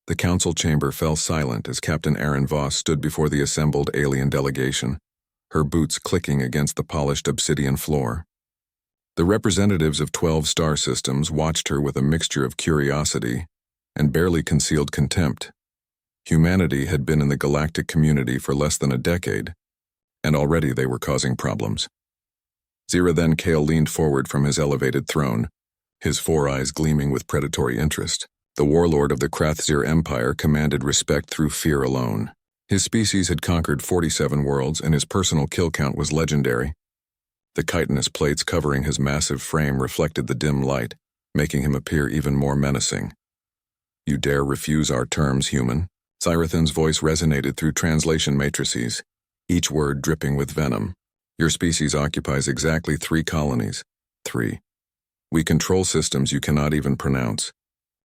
The council chamber fell silent as Captain Aaron Voss stood before the assembled alien delegation, her boots clicking against the polished obsidian floor. The representatives of 12 star systems watched her with a mixture of curiosity and barely concealed contempt. Humanity had been in the galactic community for less than a decade, and already they were causing problems. Zira Kale leaned forward from his elevated throne, his four eyes gleaming with predatory interest. The warlord of the Krathzir Empire commanded respect through fear alone. His species had conquered 47 worlds, and his personal kill count was legendary. The chitinous plates covering his massive frame reflected the dim light, making him appear even more menacing. "You dare refuse our terms, human?" Cyrathan's voice resonated through translation matrices, each word dripping with venom. "Your species occupies exactly 3 colonies. 3. We control systems you cannot even pronounce.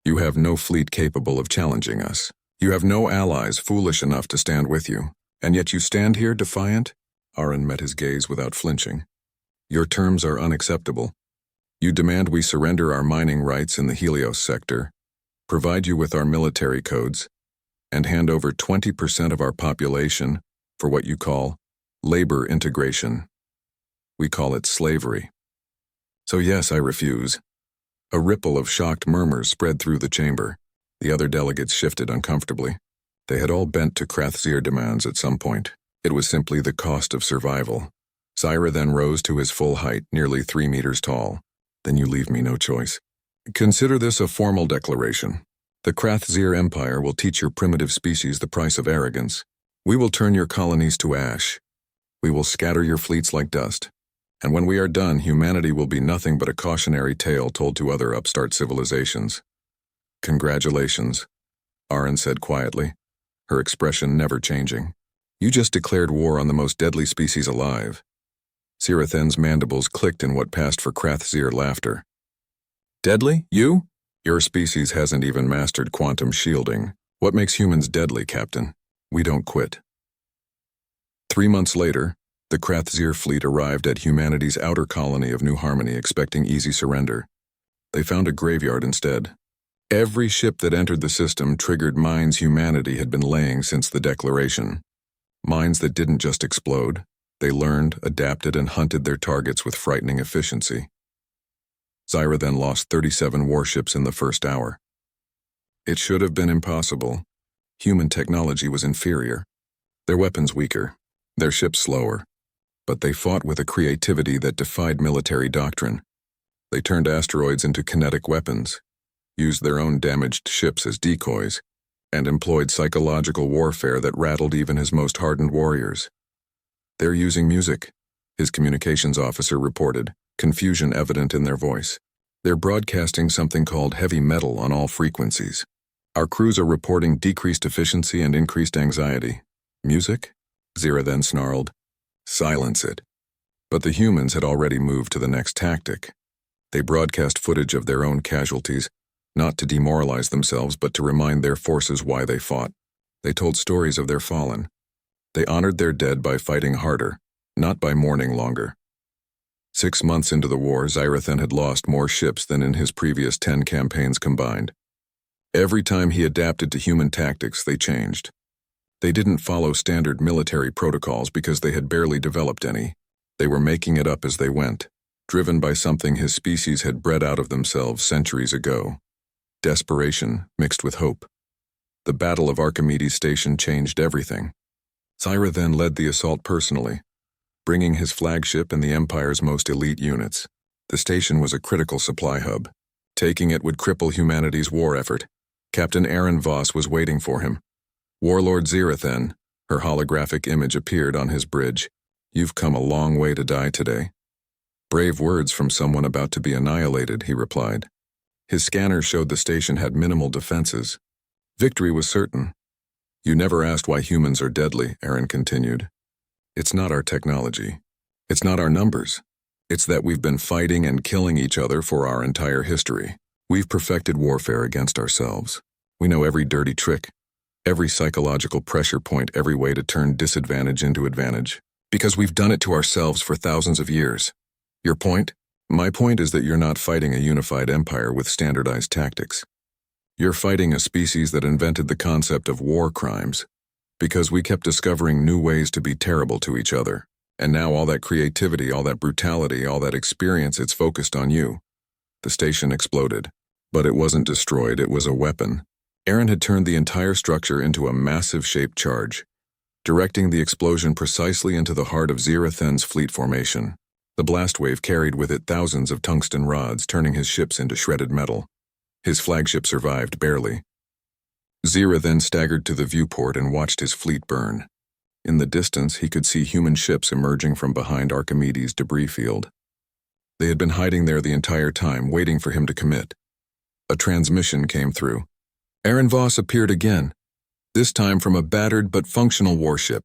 You have no fleet capable of challenging us. You have no allies foolish enough to stand with you, and yet you stand here defiant?" Aaron met his gaze without flinching. "Your terms are unacceptable. You demand we surrender our mining rights in the Helios sector, provide you with our military codes, and hand over 20% of our population for what you call labor integration. We call it slavery. So yes, I refuse." A ripple of shocked murmurs spread through the chamber. The other delegates shifted uncomfortably. They had all bent to Krathzir demands at some point. It was simply the cost of survival. Zyra then rose to his full height, nearly 3 meters tall. "Then you leave me no choice. Consider this a formal declaration. The Krathzir Empire will teach your primitive species the price of arrogance. We will turn your colonies to ash. We will scatter your fleets like dust. And when we are done, humanity will be nothing but a cautionary tale told to other upstart civilizations." "Congratulations," Aaron said quietly, her expression never changing. "You just declared war on the most deadly species alive." Sirathan's mandibles clicked in what passed for Krathzir laughter. "Deadly? You? Your species hasn't even mastered quantum shielding. What makes humans deadly, Captain? We don't quit." 3 months later, the Krathzir fleet arrived at humanity's outer colony of New Harmony expecting easy surrender. They found a graveyard instead. Every ship that entered the system triggered mines humanity had been laying since the declaration. Mines that didn't just explode. They learned, adapted, and hunted their targets with frightening efficiency. Zyra then lost 37 warships in the first hour. It should have been impossible. Human technology was inferior. Their weapons weaker. Their ships slower. But they fought with a creativity that defied military doctrine. They turned asteroids into kinetic weapons, used their own damaged ships as decoys, and employed psychological warfare that rattled even his most hardened warriors. "They're using music," his communications officer reported, confusion evident in their voice. "They're broadcasting something called heavy metal on all frequencies. Our crews are reporting decreased efficiency and increased anxiety." "Music?" Zira then snarled. "Silence it." But the humans had already moved to the next tactic. They broadcast footage of their own casualties, not to demoralize themselves but to remind their forces why they fought. They told stories of their fallen. They honored their dead by fighting harder, not by mourning longer. 6 months into the war, Zyrathan had lost more ships than in his previous 10 campaigns combined. Every time he adapted to human tactics, they changed. They didn't follow standard military protocols because they had barely developed any. They were making it up as they went, driven by something his species had bred out of themselves centuries ago. Desperation mixed with hope. The Battle of Archimedes Station changed everything. Zyra then led the assault personally, bringing his flagship and the Empire's most elite units. The station was a critical supply hub. Taking it would cripple humanity's war effort. Captain Aaron Voss was waiting for him. Warlord Zirathan, her holographic image appeared on his bridge. "You've come a long way to die today." "Brave words from someone about to be annihilated," he replied. His scanner showed the station had minimal defenses. Victory was certain. "You never asked why humans are deadly," Aaron continued. "It's not our technology. It's not our numbers. It's that we've been fighting and killing each other for our entire history. We've perfected warfare against ourselves. We know every dirty trick, every psychological pressure point, every way to turn disadvantage into advantage. Because we've done it to ourselves for thousands of years. Your point? My point is that you're not fighting a unified empire with standardized tactics. You're fighting a species that invented the concept of war crimes, because we kept discovering new ways to be terrible to each other. And now all that creativity, all that brutality, all that experience, it's focused on you. The station exploded. But it wasn't destroyed, it was a weapon. Aaron had turned the entire structure into a massive shaped charge, directing the explosion precisely into the heart of Zirathen's fleet formation. The blast wave carried with it thousands of tungsten rods, turning his ships into shredded metal. His flagship survived, barely. Zirathen staggered to the viewport and watched his fleet burn. In the distance, he could see human ships emerging from behind Archimedes' debris field. They had been hiding there the entire time, waiting for him to commit. A transmission came through. Aaron Voss appeared again, this time from a battered but functional warship.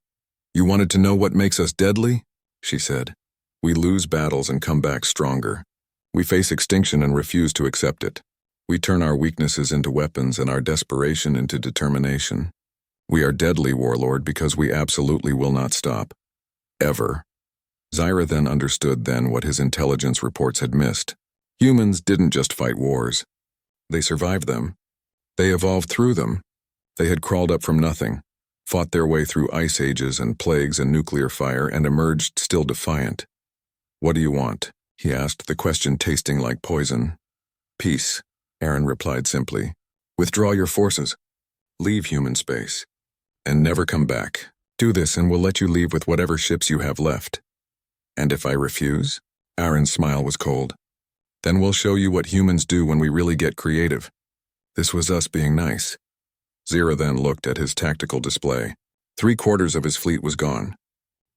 "You wanted to know what makes us deadly?" she said. "We lose battles and come back stronger. We face extinction and refuse to accept it. We turn our weaknesses into weapons and our desperation into determination. We are deadly, Warlord, because we absolutely will not stop. Ever." Zirathen understood then what his intelligence reports had missed. Humans didn't just fight wars. They survived them. They evolved through them. They had crawled up from nothing, fought their way through ice ages and plagues and nuclear fire, and emerged still defiant. "What do you want?" he asked, the question tasting like poison. "Peace," Aaron replied simply. "Withdraw your forces. Leave human space. And never come back. Do this and we'll let you leave with whatever ships you have left." "And if I refuse?" Aaron's smile was cold. "Then we'll show you what humans do when we really get creative." This was us being nice. Zirathen looked at his tactical display. 3/4 of his fleet was gone.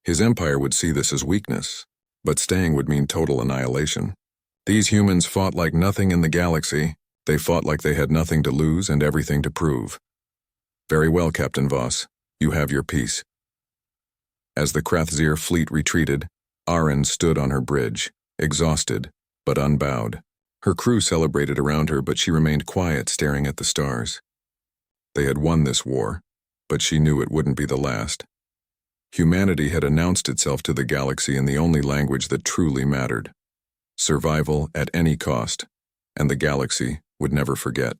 His empire would see this as weakness, but staying would mean total annihilation. These humans fought like nothing in the galaxy. They fought like they had nothing to lose and everything to prove. "Very well, Captain Voss. You have your peace." As the Krathzir fleet retreated, Aaron stood on her bridge, exhausted, but unbowed. Her crew celebrated around her, but she remained quiet, staring at the stars. They had won this war, but she knew it wouldn't be the last. Humanity had announced itself to the galaxy in the only language that truly mattered: survival at any cost, and the galaxy would never forget.